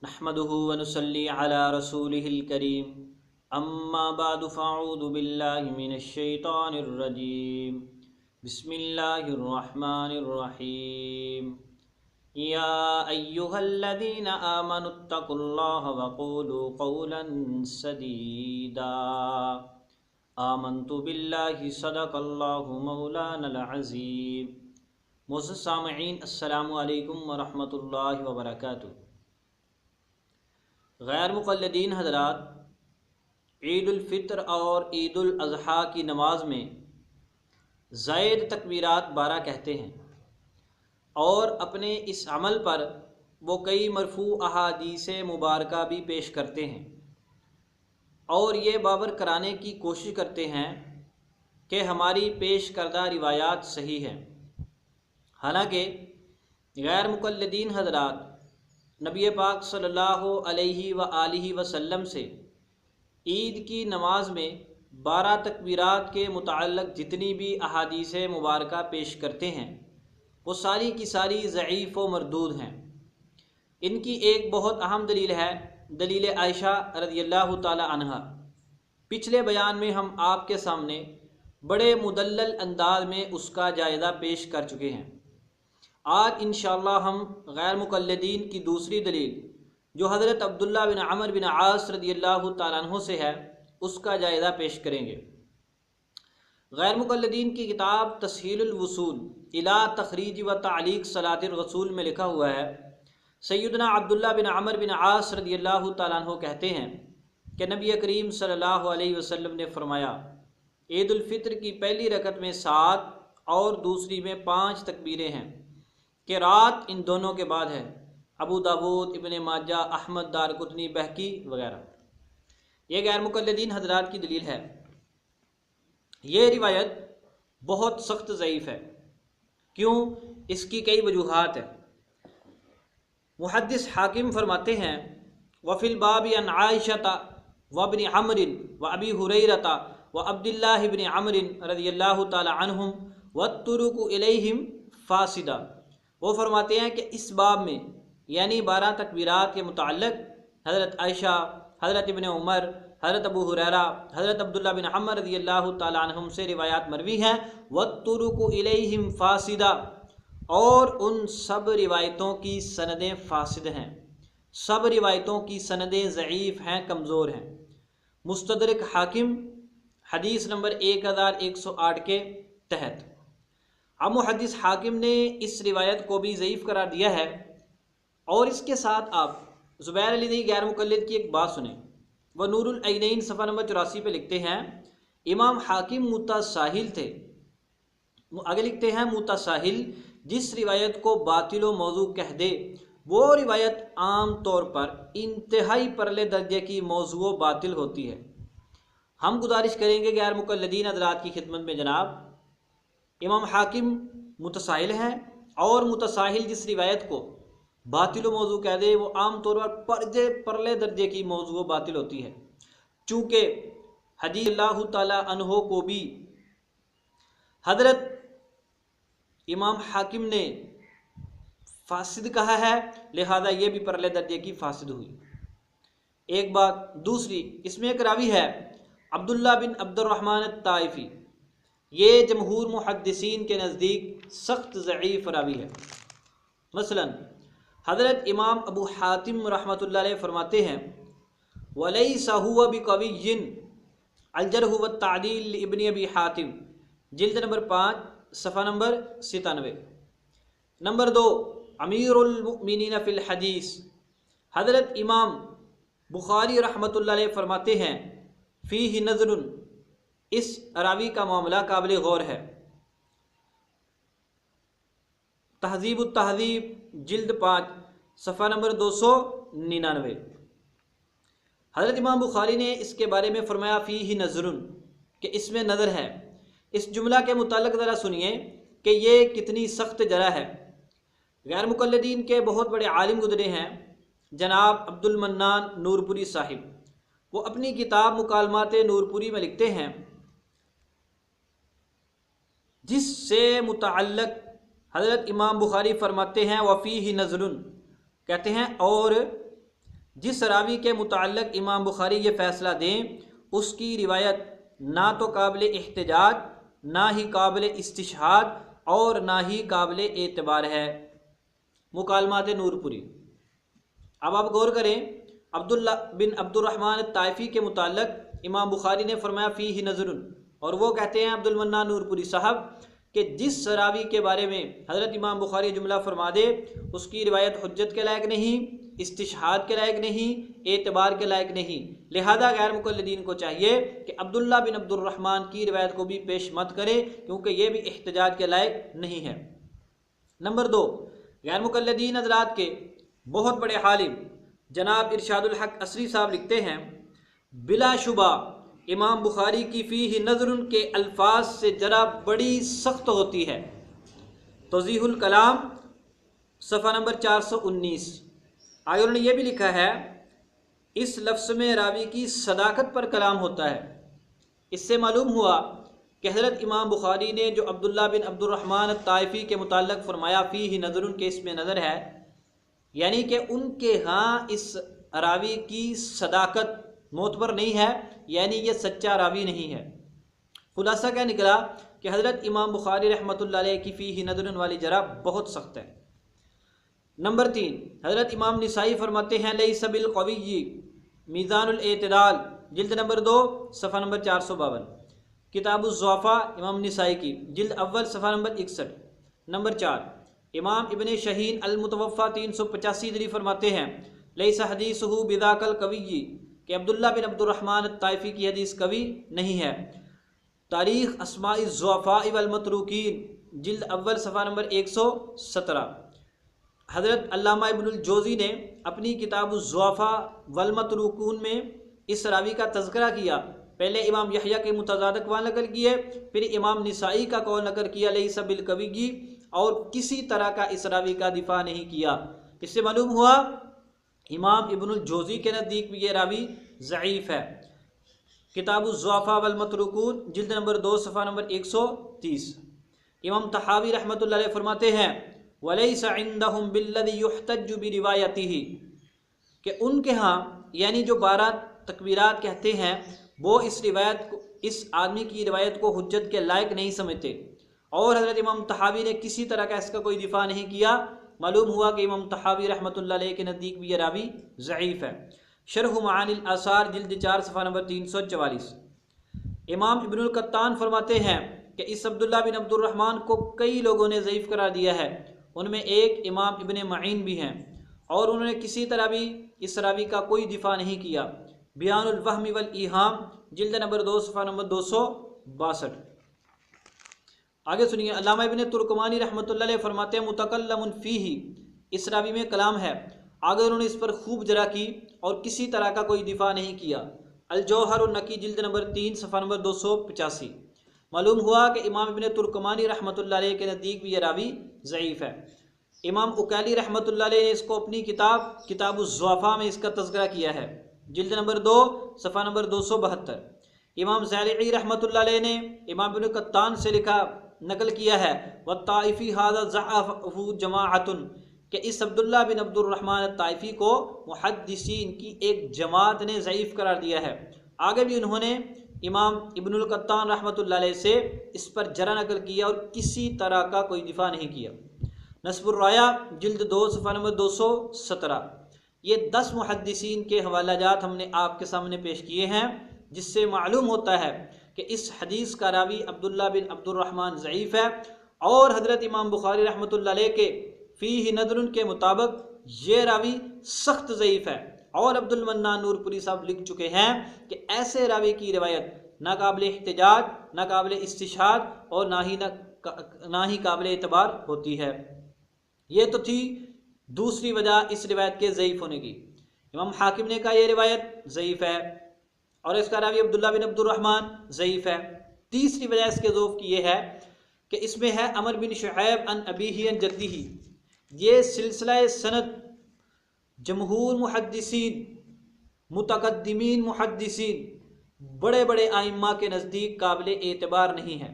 नहमदुहु व नुसल्ली अला रसूलिहिल करीम अम्मा बादु फ़अऊज़ु बिल्लाहि मिनश शैतानिर रजीम बिस्मिल्लाहिर रहमानिर रहीम या अय्युहल्लज़ीना आमनुत्तकुल्लाह व क़ूलू क़ौलन सदीदा आमन्तु बिल्लाहि सदक़ल्लाहु मौलानल अज़ीम। मोअज़्ज़ज़ सामईन, अस्सलामु अलैकुम व रहमतुल्लाहि व बरकातुहू। गैर मुक़ल्लिदीन हज़रात ईद उल फ़ित्र और ईद उल अज़हा की नमाज में ज़ायद तकबीरात 12 कहते हैं और अपने इस अमल पर वो कई मरफ़ू अहादीसे मुबारका भी पेश करते हैं और ये बावर कराने की कोशिश करते हैं कि हमारी पेश करदा रिवायात सही है। हालांकि गैर मुक़ल्लिदीन हज़रात नबी पाक सल्लल्लाहु अलैहि व आलिहि वसल्लम से ईद की नमाज में 12 तकबीरात के मुताल्लिक़ जितनी भी अहादीस मुबारका पेश करते हैं वो सारी की सारी ज़ईफ़ व मरदूद हैं। इनकी एक बहुत अहम दलील है दलील आयशा रज़ियल्लाहु ताला अन्हा। पिछले बयान में हम आपके सामने बड़े मुदल्लल अंदाज में उसका जायज़ा पेश कर चुके हैं। आज इंशाअल्लाह हम गैर मुक़ल्लिदीन की दूसरी दलील जो हज़रत अब्दुल्ला बिन अमर बिन आस रज़ियल्लाहु ताला अन्हु से है उसका जायज़ा पेश करेंगे। गैर मुक़ल्लिदीन की किताब तस्हीलुल वसूल इला तखरीज व तालीक़ सलातिर रसूल में लिखा हुआ है, सैयदना अब्दुल्ला बिन अमर बिन आस रज़ियल्लाहु ताला अन्हु कहते हैं कि नबी करीम सल्लल्लाहु अलैहि वसल्लम ने फरमाया, ईद उल फ़ित्र की पहली रकत में 7 और दूसरी में 5 तकबीरें हैं कि रात इन दोनों के बाद है। अबू दाऊद, इब्ने माजा, अहमद, दारकुतनी, बहकी वगैरह। ये गैर मुक़ल्लिदीन हज़रात की दलील है। ये रिवायत बहुत सख्त ज़ईफ़ है। क्यों? इसकी कई वजूहात हैं। मुहद्दिस हाकिम फरमाते हैं, वफ़िल बाबी अन आयशा व इब्न अम्र व अबी हुरैरा व अब्दुल्लाह इब्न अम्र रज़ियल्लाहु ताला अन्हुम व तुरुकु इलैहिम फ़ासिदा। वो फरमाते हैं कि इस बाब में यानी 12 तकबीरात के मुताल्लिक़ हज़रत आयशा, हज़रत इब्न उमर, हज़रत अबू हुरैरा, हज़रत अब्दुल्ला बिन अम्र रज़ियल्लाहु ताला अन्हुम से रिवायात मरवी हैं। वत्तुरुकु इलैहिम फ़ासिदा, और उन सब रिवायतों की सनदें फ़ासिद हैं। सब रिवायतों की सनदें ज़ईफ़ हैं, कमज़ोर हैं। मुस्तदरक हाकिम हदीस नंबर 1108 के तहत। अब मुहद्दिस हाकिम ने इस रिवायत को भी ज़ईफ़ करार दिया है। और इसके साथ आप ज़ुबैर अली नई गैर मुक़ल्लिद की एक बात सुने। वह नूरुल ऐनैन सफ़ा नंबर 84 पे लिखते हैं, इमाम हाकिम मुतसाहिल थे। आगे लिखते हैं, मुतसाहिल जिस रिवायत को बातिल व मौजू कह दे वो रिवायत आम तौर पर इंतहाई परले दर्जे की मौजू व बातिल होती है। हम गुजारिश करेंगे गैर मुक़ल्लिदीन हज़रात की खिदमत में, जनाब इमाम हाकिम मुतसाहिल हैं और मुतसाहिल जिस रिवायत को बातिल मौजू कह दे वो आम तौर पर परले दर्जे की मौजू बातिल होती है। चूँकि हदीस अल्लाह ताला अन्हो को भी हज़रत इमाम हाकिम ने फासिद कहा है, लिहाजा ये भी परले दर्जे की फासिद हुई। एक बात। दूसरी, इसमें एक रावी है अब्दुल्ला बिन अब्दुर्रहमान ताइफ़ी। ये जमहूर मुहद्दिसीन के नज़दीक सख्त ज़ईफ़ रावी है। मसलन हज़रत इमाम अबू हातिम रहमतुल्लाह अलैह फरमाते हैं, वलैसा हुवा बिक़विय्यिन अल-जर्ह व तादील इब्न अबी हातिम, जिल्द नंबर 5 सफ़ा नंबर 97। नंबर 2, अमीरुल मुमिनीन फ़िल हदीस हज़रत इमाम बुखारी रहमतुल्लाह अलैह फरमाते हैं, फ़ीही नज़रुन, इस रावी का मामला काबिल गौर है। तहज़ीबुत तहज़ीब जिल्द 5 सफ़ा नंबर 299। हज़रत इमाम बुखारी ने इसके बारे में फ़रमाया फ़ीही नज़रुन, कि इसमें नज़र है। इस जुमला के मुताल्लिक़ ज़रा सुनिए कि ये कितनी सख्त जरा है। गैर मुक़ल्लिदीन के बहुत बड़े आलिम गुज़रे हैं, जनाब अब्दुल मन्नान नूरपुरी साहिब। वो अपनी किताब मुकालमात नूरपुरी में लिखते हैं, जिससे मुतअल्लिक़ हज़रत इमाम बुखारी फरमाते हैं, वफ़ीही नज़रुन, कहते हैं और जिस रावी के मुताल्लिक़ इमाम बुखारी ये फ़ैसला दें उसकी रिवायत ना तो काबिल इहतिजाज, ना ही काबिल इस्तिशहाद और ना ही काबिल एतबार है। मुकालमात नूरपुरी। अब आप गौर करें, अब्दुल्ला बिन अब्दुर्रहमान ताइफ़ी के मुताल्लिक़ इमाम बुखारी ने फरमाया फ़ीही नज़रुन, और वो कहते हैं अब्दुल मन्नान नूरपुरी साहब कि जिस रावी के बारे में हज़रत इमाम बुखारी जुमला फरमा दे उसकी रिवायत हुज्जत के लायक नहीं, इस्तिशहाद के लायक नहीं, एतबार के लायक नहीं। लिहाजा गैर मुक़ल्लिदीन को चाहिए कि अब्दुल्ला बिन अब्दुर्रहमान की रिवायत को भी पेश मत करे, क्योंकि ये भी इहतिजाज के लायक नहीं है। नंबर 2, गैर मुक़ल्लिदीन हज़रात के बहुत बड़े आलिम जनाब इरशादुल हक असरी साहब लिखते हैं, बिलाशुबा इमाम बुखारी की फ़ीही नज़रुन के अल्फाज से जरा बड़ी सख्त होती है। तज़ीहुल कलाम सफ़ा नंबर 419। आगे उन्होंने ये भी लिखा है, इस लफ्ज़ में रावी की सदाकत पर कलाम होता है। इससे मालूम हुआ कि हज़रत इमाम बुखारी ने जो अब्दुल्ला बिन अब्दुर्रहमान ताइफ़ी के मुताल्लिक़ फ़रमाया फ़ीही नज़रुन के इसमें नज़र है, यानी कि उनके यहाँ इस रावी की सदाकत मोतबर नहीं है, यानी ये सच्चा रावी नहीं है। खुलासा क्या निकला कि हज़रत इमाम बुखारी रहमतुल्लाह अलैह की फ़ीही नज़रुन वाली जरा बहुत सख्त है। नंबर 3, हज़रत इमाम निसाई फरमाते हैं लैसा बिल क़विय्यि मीज़ानुल एतदाल, जिल्द नंबर 2 सफ़ा नंबर 452, किताबुज़ ज़ुअफ़ा इमाम निसाई की जिल्द अव्वल सफ़ा नंबर 61। नंबर 4, इमाम इब्ने शहीन अल मुतवफ़्फ़ा 385 हिजरी फरमाते हैं लैसा हदीसुहु बिज़ाकल क़विय्यि, कि अब्दुल्ला बिन अब्दुर्रहमान ताइफ़ी की हदीस कवि नहीं है। तारीख़ अस्माई ज़ुअफ़ा वल मतरूकीन जिल्द अव्वल सफ़ा नंबर 117। हज़रत अल्लामा इब्नुल जोज़ी ने अपनी किताब ज़ुअफ़ा वल मतरूकून में इस रावी का तज़किरा किया। पहले इमाम यहया के मुतज़ाद अक़वाल नकल किए, फिर इमाम निसाई का कौल नकल किया लैसा बिल क़विय्यि, और किसी तरह का इस रावी का दिफा नहीं किया। इससे मालूम हुआ इमाम इब्नुल जोज़ी के नज़दीक भी ये रावी ज़ईफ़ है। किताबुज़ ज़ुअफ़ा वल मतरूकून जिल्द नंबर 2 सफ़ा नंबर 130। इमाम तहावी रहमतुल्लाह अलैह फरमाते हैं वलैसा इंदहुम बिल्लज़ी युहतज्जु बिरिवायतिही, कि उनके यहाँ यानी जो 12 तकबीरात कहते हैं वो इस रिवायत को, इस आदमी की रिवायत को हुज्जत के लायक नहीं समझते। और हज़रत इमाम तहावी ने किसी तरह का इसका कोई दिफा नहीं किया। मालूम हुआ कि इमाम तहावी रहमतुल्लाह अलैह के नज़दीक भी ये रावी ज़ईफ़ है। शरह मानिल आसार जिल्द 4 सफ़ा नंबर 344। इमाम इब्नुल कत्तान फरमाते हैं कि इस अब्दुल्ला बिन अब्दुर्रहमान को कई लोगों ने ज़ईफ़ करार दिया है, उनमें एक इमाम इब्ने मईन भी हैं, और उन्होंने किसी तरह भी इस रावी का कोई दिफा नहीं किया। बयानुल वहमी वल ईहाम जिल्द नंबर 2 सफ़ा नंबर 262। आगे सुनिए, अल्लामा इब्ने तुर्कमानी रहमतुल्लाह अलैह फरमाते हैं मुतकल्लमुन फ़ीही, इस रावी में कलाम है। आगे उन्होंने इस पर खूब जरा की और किसी तरह का कोई दिफा नहीं किया। अल जौहर नकी जिल्द नंबर 3 सफ़ा नंबर 285। मालूम हुआ कि इमाम इब्ने तुर्कमानी रहमतुल्लाह अलैह के नज़दीक भी ये रावी ज़ईफ़ है। इमाम उकैली रहमतुल्लाह अलैह ने इसको अपनी किताबुज़ ज़ुअफ़ा में इसका तज़किरा किया है, जिल्द नंबर 2 सफ़ा नंबर 272। इमाम ज़ैलिई रहमतुल्लाह अलैह ने इमाम इब्न कत्तान से लिखा नकल किया है व ताइफ़ी हाज़ा ज़अफ़हु जमाअतुन, कि इस अब्दुल्ला बिन अब्दुर्रहमान ताइफ़ी को मुहद्दिसीन की एक जमात ने ज़ईफ़ करार दिया है। आगे भी उन्होंने इमाम इब्नुल कत्तान रहमतुल्लाह अलैह से इस पर जरा नकल किया और किसी तरह का कोई दिफा नहीं किया। नस्बुर राया जिल्द 2 सफ़ा नंबर 217। ये 10 मुहद्दिसीन के हवालाजात हमने आपके सामने पेश किए हैं, जिससे मालूम होता है कि इस हदीस का रावी अब्दुल्ला बिन अब्दुर्रहमान ज़ईफ़ है। और हज़रत इमाम बुखारी रहमतुल्लाह अलैह के फ़ीही नज़रुन के मुताबिक ये रावी सख्त ज़ईफ़ है। और अब्दुल मन्नान नूरपुरी साहब लिख चुके हैं कि ऐसे रावी की रिवायत ना काबिल इहतिजाज, ना काबिल इस्तिशाद और ना ही काबिल एतबार होती है। ये तो थी दूसरी वजह इस रिवायत के ज़ईफ़ होने की। इमाम हाकिम ने कहा यह रिवायत ज़ईफ़ है और इसका रावी अब्दुल्ला बिन अब्दुर्रहमान ज़ईफ़ है। तीसरी वजह इसके ज़ोफ़ की ये है कि इसमें है अमर बिन शुऐब अन अबीही अन जद्दीही। ये सिलसिला सनद जमहूर मुहद्दिसीन, मुतक़द्दिमीन मुहद्दिसीन, बड़े बड़े आइम्मा के नज़दीक काबिल एतबार नहीं है।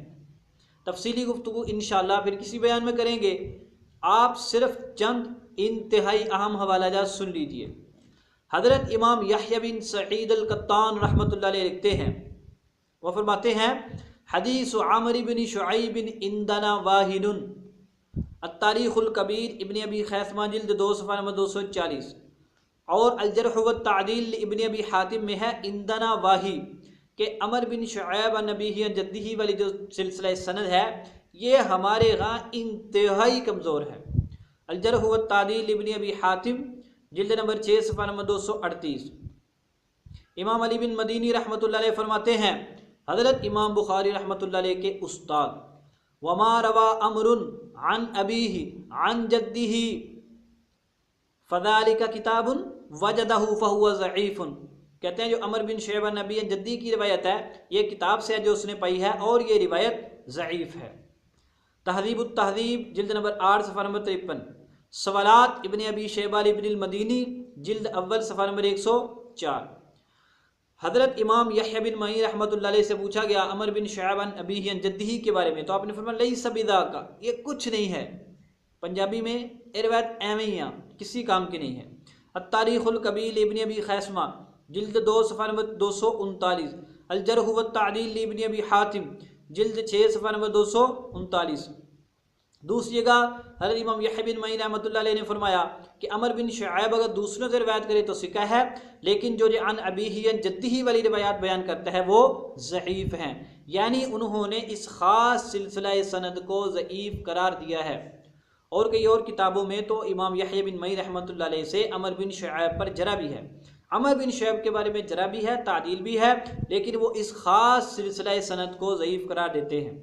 तफसीली गुफ्तगू इंशाअल्लाह फिर किसी बयान में करेंगे। आप सिर्फ चंद इंतहाई अहम हवालाजात सुन लीजिए। हज़रत इमाम यहया बिन सईद अल-कत्तान रहमतुल्लाह अलैह लिखते हैं, वह फरमाते हैं हदीस आमर बिन शुआइब बिन इंदना वाहिनुन अत्तारीखुल कबीर इब्न अबी खैसमा जिल्द 2 सफ़ा नंबर 240 और अल-जर्ह व तादील इब्न अबी हातिम में है इंदना वाही के अमर बिन शुआइब अन नबीही अन जद्दीही वाली जो सिलसिला सनद है ये हमारे यहाँ इंतहाई कमज़ोर है। अल-जर्ह व तादील इब्न अबी हातिम जिल्द नंबर 6 सफ़ा नंबर 238। इमाम अली बिन मदीनी रहमतुल्लाह अलैह फरमाते हैं हज़रत इमाम बुखारी रहमतुल्लाह अलैह के उस्ताद वमा रवा अमरुन अन अबीही अन जद्दीही फ़ज़ालिका किताबुन वजदहु फ़हुवा ज़ईफ़ुन। कहते हैं जो अमर बिन शुआइब नबी जद्दी की रिवायत है ये किताब से है जो उसने पाई है और ये रिवायत ज़ईफ़ है। तहज़ीब उत तहज़ीब जिल्द नंबर 8 सफ़ा नंबर 53। सवालात इब्न अबी शैबा इब्न मदीनी जिल्द अव्वल सफ़ा नंबर 104। हज़रत इमाम यहया बिन मईन रहमतुल्लाह अलैह से पूछा गया अमर बिन शुआइब अन अबीही अन जद्दीही के बारे में, तो आपने फरमाया लैसा बिज़ाका, ये कुछ नहीं है। पंजाबी में ये रिवायत एवं ही है, किसी काम की नहीं है। अत्तारीखुल कबीर इब्न अबी खैसमा जिल्द 2 सफ़ा नंबर 239। अल-जर्ह व तादील इब्न अबी हातिम जिल्द 6 सफ़ा नंबर 239। दूसरी जगह हज़रत इमाम यहया बिन मईन रहमतुल्लाह अलैह ने फरमाया कि अमर बिन शुआइब अगर दूसरों से रिवायत करे तो सिका है, लेकिन जो अन अबीही अन जद्दीही वाली रिवायात बयान करता है वो ज़ईफ़ हैं, यानी उन्होंने इस ख़ास सिलसिला सनद को ज़ईफ़ करार दिया है। और कई और किताबों में तो इमाम यहया बिन मईन रहमतुल्लाह अलैह से अमर बिन शुआइब पर जरा भी है, अमर बिन शुआइब के बारे में जरा भी है, तादील भी है, लेकिन वो इस ख़ास सिलसिला सनद को ज़ईफ़ करार देते हैं।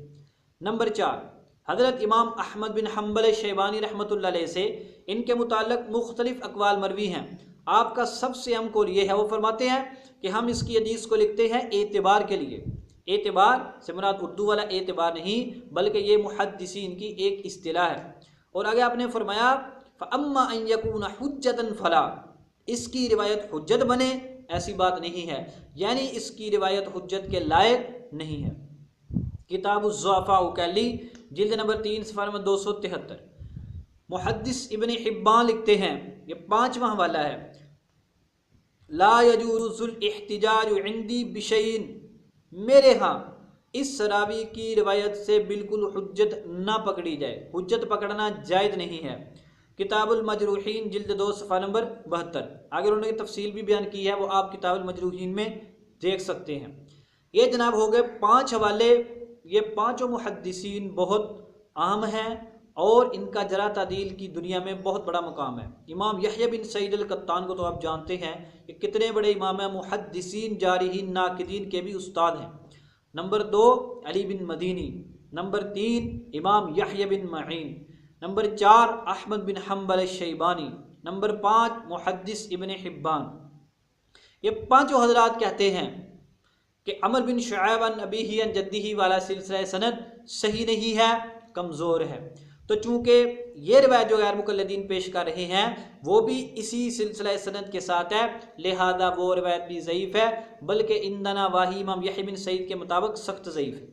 नंबर 4, हज़रत इमाम अहमद बिन हम्बल शैबानी रहमतुल्लाह अलैह से इनके मुताल्लिक़ मुख्तलिफ़ अक़वाल मरवी हैं। आपका सबसे अहम कौल ये है, वो फरमाते हैं कि हम इसकी हदीस को लिखते हैं एतबार के लिए। एतबार से मुराद उर्दू वाला एतबार नहीं, बल्कि ये मुहद्दिसीन की एक इस्तिलाह है। और आगे आपने फरमाया फ़अम्मा अन यकून हुज्जतन फ़ला, इसकी रिवायत हुज्जत बने ऐसी बात नहीं है, यानी इसकी रिवायत हुज्जत के लायक नहीं है। किताबुज़्ज़ुअफ़ा उकैली जिल्द नंबर 3 सफ़ा नंबर 273। मुहद्दिस इब्न हिब्बान लिखते हैं, ये 5वां हवाला है, ला यजूज़ुल इह्तिजाज इंदी बिशैइन, मेरे यहाँ इस रावी की रिवायत से बिल्कुल हुज्जत ना पकड़ी जाए, हुज्जत पकड़ना जायज़ नहीं है। किताबुल मजरूहीन जिल्द 2 सफ़ा नंबर 72। आगे उन्होंने तफसील भी बयान की है, वो आप किताबुल मजरूहीन में देख सकते हैं। ये जनाब हो गए 5 हवाले। ये 5 मुहद्दिसीन बहुत अहम हैं और इनका जरा तादील की दुनिया में बहुत बड़ा मुकाम है। इमाम यहया बिन सईद अल-कत्तान को तो आप जानते हैं कि कितने बड़े इमाम हैं, मुहद्दिसीन जारिहीन नाकिदीन के भी उस्ताद हैं। नंबर 2 अली बिन मदीनी, नंबर 3 इमाम यहया बिन मईन, नंबर 4 अहमद बिन हम्बल शैबानी, नंबर 5 मुहद्दिस इब्न हिब्बान। ये 5 हज़रात कहते हैं कि अमर बिन शुआइब अन अबीही अन जद्दीही वाला सिलसिला सनद सही नहीं है, कमज़ोर है। तो चूँकि ये रिवायत जो गैर मुक़ल्लिदीन पेश कर रहे हैं वो भी इसी सिलसिला सनद के साथ है, लिहाजा वो रिवायत भी ज़ईफ़ है, बल्कि इंदना वाही इमाम यहया बिन सईद के मुताबिक सख्त ज़ईफ़ है।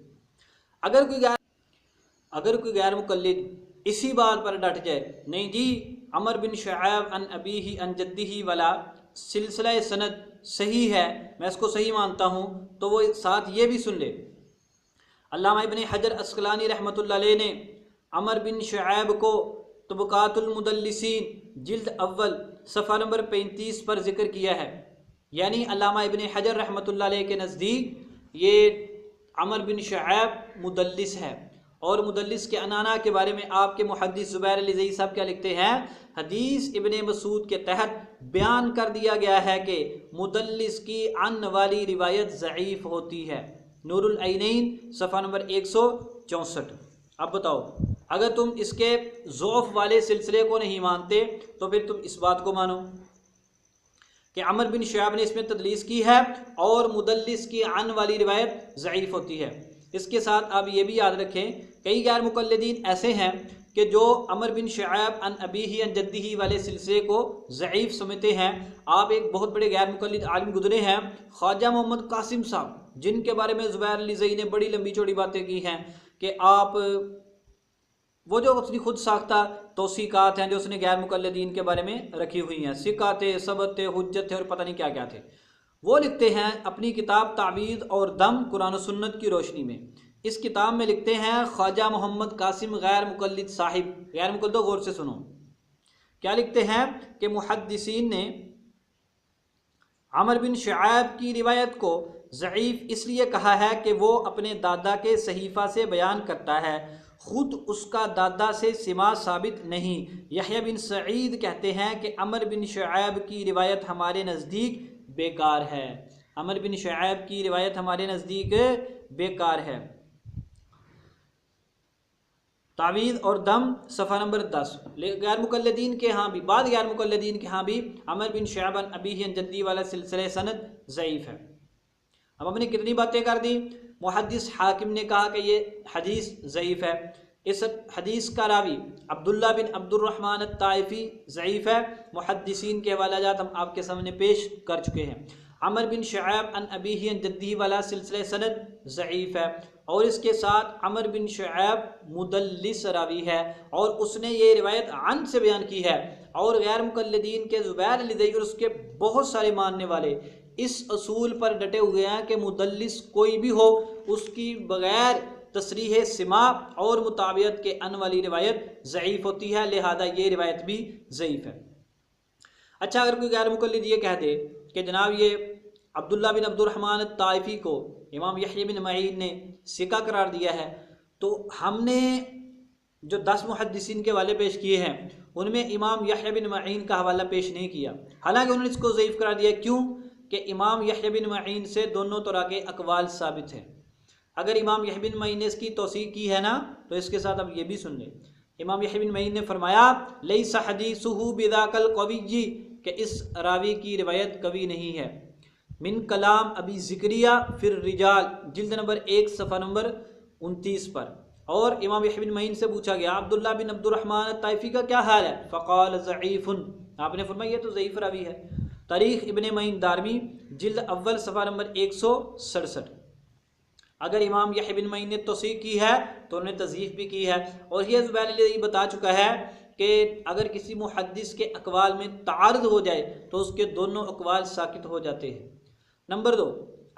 अगर कोई गैर मुक़ल्लिद इसी बात पर डट जाए, नहीं जी अमर बिन शुआइब अन अबीही अन जद्दीही वाला सिलसिला सनद सही है, मैं इसको सही मानता हूँ, तो वो साथ ये भी सुन ले, अल्लामा इब्न हजर अस्क़लानी रहमतुल्लाह अलैह ने अमर बिन शुआइब को तबक़ातुल मुदल्लिसीन जिल्द अव्वल सफ़ा नंबर 35 पर ज़िक्र किया है। यानी अल्लामा इब्न हजर रहमतुल्लाह अलैह के नज़दीक ये अमर बिन शुआइब मुदल्लिस है, और मुदल्लिस के अनाना के बारे में आपके मुहद्दिस ज़ुबैर अली ज़ई साहब क्या लिखते हैं, हदीस इब्न मसूद के तहत बयान कर दिया गया है कि मुदल्लिस की अन वाली रिवायत ज़ईफ़ होती है। नूरुल ऐनैन सफ़ा नंबर 164। अब बताओ, अगर तुम इसके ज़ौफ़ वाले सिलसिले को नहीं मानते तो फिर तुम इस बात को मानो कि अमर बिन शुआइब ने इसमें तदलीस की है और मुदल्लिस की अन वाली रिवायत ज़ईफ़ होती है। इसके साथ आप ये भी याद रखें, कई गैर मुक़ल्लिदीन ऐसे हैं कि जो अमर बिन शुआइब अन अबीही अन जद्दीही वाले सिलसिले को ज़ईफ़ समझते हैं। आप एक बहुत बड़े गैर मुक़ल्लिद आलिम गुज़रे हैं, ख्वाजा मोहम्मद कासिम साहब, जिनके बारे में ज़ुबैर अली ज़ई ने बड़ी लंबी चौड़ी बातें की हैं कि आप वो जो उसने खुद साख्ता तौसीकात हैं जो उसने गैर मुकल्लिदीन के बारे में रखी हुई हैं, सिकात, सबत, हुज्जत और पता नहीं क्या क्या थे, वो लिखते हैं अपनी किताब तावीज़ और दम कुरान और सुन्नत की रोशनी में। इस किताब में लिखते हैं ख्वाजा मोहम्मद कासिम गैर मुकल्लिद साहिब, गैर मुकल्लिद, गौर से सुनो क्या लिखते हैं कि मुहद्दिसीन ने अमर बिन शुआयब की रिवायत को ज़ईफ़ इसलिए कहा है कि वो अपने दादा के सहीफ़ा से बयान करता है, ख़ुद उसका दादा से सिमा साबित नहीं। यहया बिन सईद कहते हैं कि अमर बिन शुआयब की रिवायत हमारे नज़दीक बेकार है। अमर बिन शुआयब की रिवायत हमारे नज़दीक बेकार है। तावीज़ और दम सफ़ा नंबर 10। गैर मुकल्लिदीन के यहाँ भी, बाद गैर मुकल्लिदीन के यहाँ भी अमर बिन शुआयब अन अबीही अन जद्दी वाला सिलसिला सनद ज़ईफ़ है। अब हमने कितनी बातें कर दी। मुहद्दिस हाकिम ने कहा कि ये हदीस ज़ईफ़ है। इस हदीस का रावी अब्दुल्ला बिन अब्दुर्रहमान अत्ताइफ़ी ज़ईफ़ है। मुहद्दिसीन के हवालाजात हम आपके सामने पेश कर चुके हैं। अमर बिन शुआयब अन अबीही अन जद्दी वाला सिलसिला सनद ज़ईफ़ है और इसके साथ अमर बिन शुआयब मुदल्लिस रावी है और उसने ये रिवायत अन से बयान की है। और गैर मुकल्लिदीन के ज़ुबैर लिदई और उसके बहुत सारे मानने वाले इस असूल पर डटे हुए हैं कि मुदल्लिस कोई भी हो उसकी बग़ैर तसरीह सिमा और मुताबियत के अन वाली रिवायत ज़ईफ़ होती है, लिहाजा ये रिवायत भी ज़ईफ़ है। अच्छा, अगर कोई गैर मुकल्लिद ये कह दे कि जनाब ये अब्दुल्ला बिन अब्दुर्रहमान ताइफ़ी को इमाम यहया बिन मईन ने सिका करार दिया है, तो हमने जो 10 मुहद्दिसीन के हवाले पेश किए हैं उनमें इमाम यहया बिन मईन का हवाला पेश नहीं किया, हालांकि उन्होंने इसको ज़ईफ़ करार दिया। क्यों? कि इमाम यहया बिन मईन से दोनों तरह के अक़वाल साबित हैं। अगर इमाम यहया बिन मईन ने इसकी तौसीक़ की है ना, तो इसके साथ अब ये भी सुन लें। इमाम यहया बिन मईन ने फरमाया लैसा हदीसुहु बिज़ाकल क़विय्यी, कि इस रावी की रिवायत कवी नहीं है। मिन कलाम अबी ज़िक्रिया फिर रिजाल, जिल्द नंबर 1 सफ़ा नंबर 29 पर। और इमाम यहया बिन मईन से पूछा गया अब्दुल्ला बिन अब्दुर्रहमान ताइफ़ी का क्या हाल है, फ़क़ाल ज़ईफ़ुन, आपने फरमाया ये तो ज़ईफ़ रावी है। तारीख़ इब्ने मईन दारमी जिल्द अव्वल सफ़ा नंबर 167। अगर इमाम यहया बिन मईन ने तौसीक़ की है तो उन्होंने तज़ईफ़ भी की है। और ये ज़ुबैर बता चुका है कि अगर किसी मुहद्दिस के अक़वाल में तारुद हो जाए तो उसके दोनों अक़वाल साकित हो जाते हैं। नंबर 2,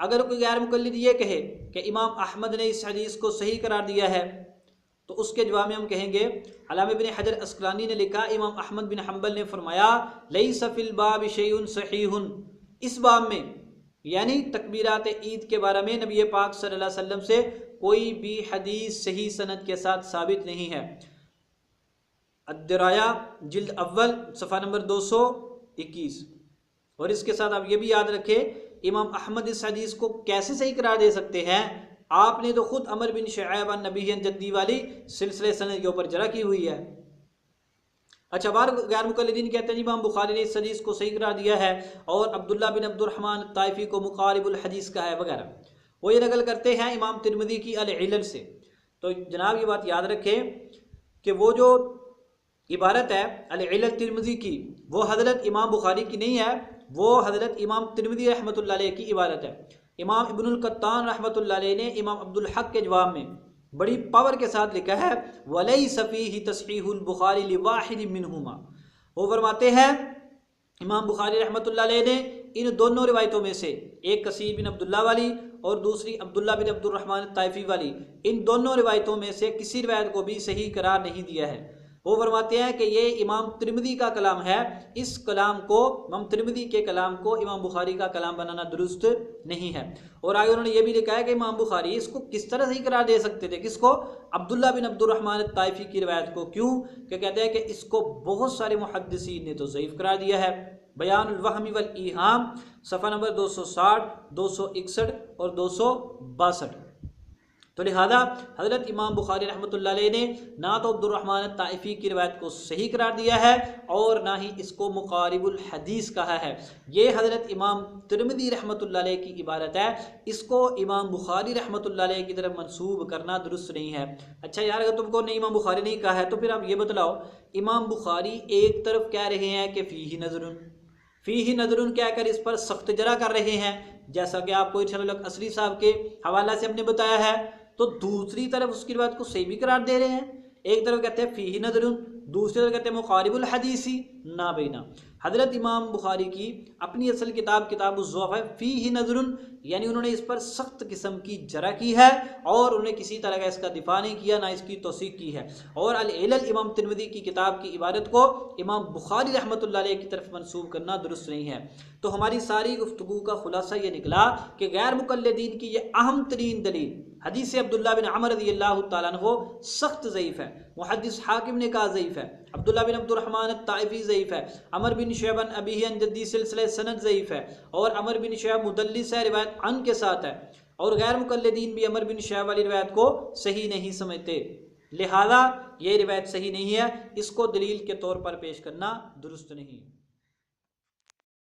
अगर कोई गैर मुकल्लिद ये कहे कि इमाम अहमद ने इस हदीस को सही करार दिया है, तो उसके जवाब में हम कहेंगे अल्लामा इब्न हजर अस्क़लानी ने लिखा इमाम अहमद बिन हम्बल ने फरमाया लैसा फ़िल बाब शैउन सहीहुन, इस बाब में यानी तकबीरात ईद के बारे में नबी पाक सल्लल्लाहु अलैहि वसल्लम से कोई भी हदीस सही सनद के साथ साबित नहीं है। अद्दराया जिल्द अव्वल सफ़ा नंबर 221। और इसके साथ आप ये भी याद रखें इमाम अहमद इस हदीस को कैसे सही करार दे सकते हैं, आपने तो खुद अमर बिन शुआयब अन नबी जद्दी वाली सिलसिले सनद के ऊपर जरा की हुई है। अच्छा, बार गैर मुकल्लिदीन कहते हैं इमाम बुखारी ने इस हदीस को सही करार दिया है और अब्दुल्ला बिन अब्दुर्रहमान ताइफ़ी को मुकारिबुल हदीस का है वगैरह, वो ये नकल करते हैं इमाम तिरमिज़ी की अल-इलल से। तो जनाब ये बात याद रखें कि वो जो इबारत है अल-इलल तिरमिज़ी की, वो हज़रत इमाम बुखारी की नहीं है, वो हज़रत इमाम तिरमिज़ी रहमतुल्लाह अलैह की इबारत है। इमाम इब्नुल क़त्तान रहमतुल्लाह अलैह ने इमाम अब्दुल हक के जवाब में बड़ी पावर के साथ लिखा है वलैसा फ़ीही तस्हीहुल बुखारी लिवाहिद मिनहुमा, वो फरमाते हैं इमाम बुखारी रहमतुल्लाह अलैह ने इन दोनों रिवायतों में से, एक कसीर बिन अब्दुल्ला वाली और दूसरी अब्दुल्ला बिन अब्दुर्रहमान ताइफ़ी वाली, इन दोनों रिवायतों में से किसी रिवायत को भी सही करार नहीं दिया है। वो फरमाते हैं कि ये इमाम तिरमिज़ी का कलाम है, इस कलाम को, इमाम तिरमिज़ी के कलाम को इमाम बुखारी का कलाम बनाना दुरुस्त नहीं है। और आगे उन्होंने ये भी लिखा है कि इमाम बुखारी इसको किस तरह सही करार दे सकते थे, किसको, अब्दुल्ला बिन अब्दुर्रहमान ताइफ़ी की रिवायत को। क्यों? कि कहते हैं कि इसको बहुत सारे मुहद्दिसीन ने तो ज़ईफ़ करार दिया है। बयानुल वहमी वल ईहाम सफ़ा नंबर 260, 261 और 262। तो लिहाजा हज़रत इमाम बुखारी रहमतुल्लाह अलैह ने ना तो अब्दुर्रहमान ताइफ़ी की रिवायत को सही करार दिया है और ना ही इसको मुकारिबुल हदीस कहा है। ये हज़रत इमाम तिरमिज़ी रहमतुल्लाह अलैह की इबारत है, इसको इमाम बुखारी रहमतुल्लाह अलैह की तरफ मंसूब करना दुरुस्त नहीं है। अच्छा यार, अगर तुमको नहीं इमाम बुखारी नहीं कहा है तो फिर आप ये बतलाओ इमाम बुखारी एक तरफ कह रहे हैं कि फ़ीही नज़रुन कहकर इस पर सख्त जरा कर रहे हैं, जैसा कि आपको इरशादुल असरी साहब के हवाला से हमने बताया है, तो दूसरी तरफ उसकी बात को सही भी करार दे रहे हैं। एक तरफ कहते हैं फ़ीही नज़रुन, दूसरी तरफ कहते हैं मुक़ारिबुल हदीसी ना बैना। हज़रत इमाम बुखारी की अपनी असल किताब किताबुज़्ज़ुअफ़ है, फ़ीही नज़रुन, यानी उन्होंने इस पर सख्त किस्म की जरा की है और उन्हें किसी तरह का इसका दिफा नहीं किया, ना इसकी तौसीक़ की है। और अल-इलल इमाम तिरमिज़ी की किताब की इबारत को इमाम बुखारी रहमतुल्लाह अलैह की तरफ मंसूब करना दुरुस्त नहीं है। तो हमारी सारी गुफ्तगू का खुलासा ये निकला कि गैर मुक़ल्लिदीन की ये अहम तरीन दलील हदीस अब्दुल्लाह बिन अमर रज़ियल्लाहु तआला अन्हु सख्त ज़ईफ़ है। मुहद्दिस हाकिम ने कहा ज़ईफ़ है, अब्दुल्लाह बिन अब्दुर्रहमान अत्ताइफ़ी ज़ईफ़ है, अमर बिन शैबन अबीही अन जद्दी सिलसिला सनद ज़ईफ़ है, और अमर बिन शैब मुदल्लिस है, रिवायत अन के साथ है, और गैर मुक़ल्लिदीन भी अमर बिन शैब वाली रिवायत को सही नहीं समझते। लिहाजा ये रिवायत सही नहीं है, इसको दलील के तौर पर पेश करना दुरुस्त नहीं।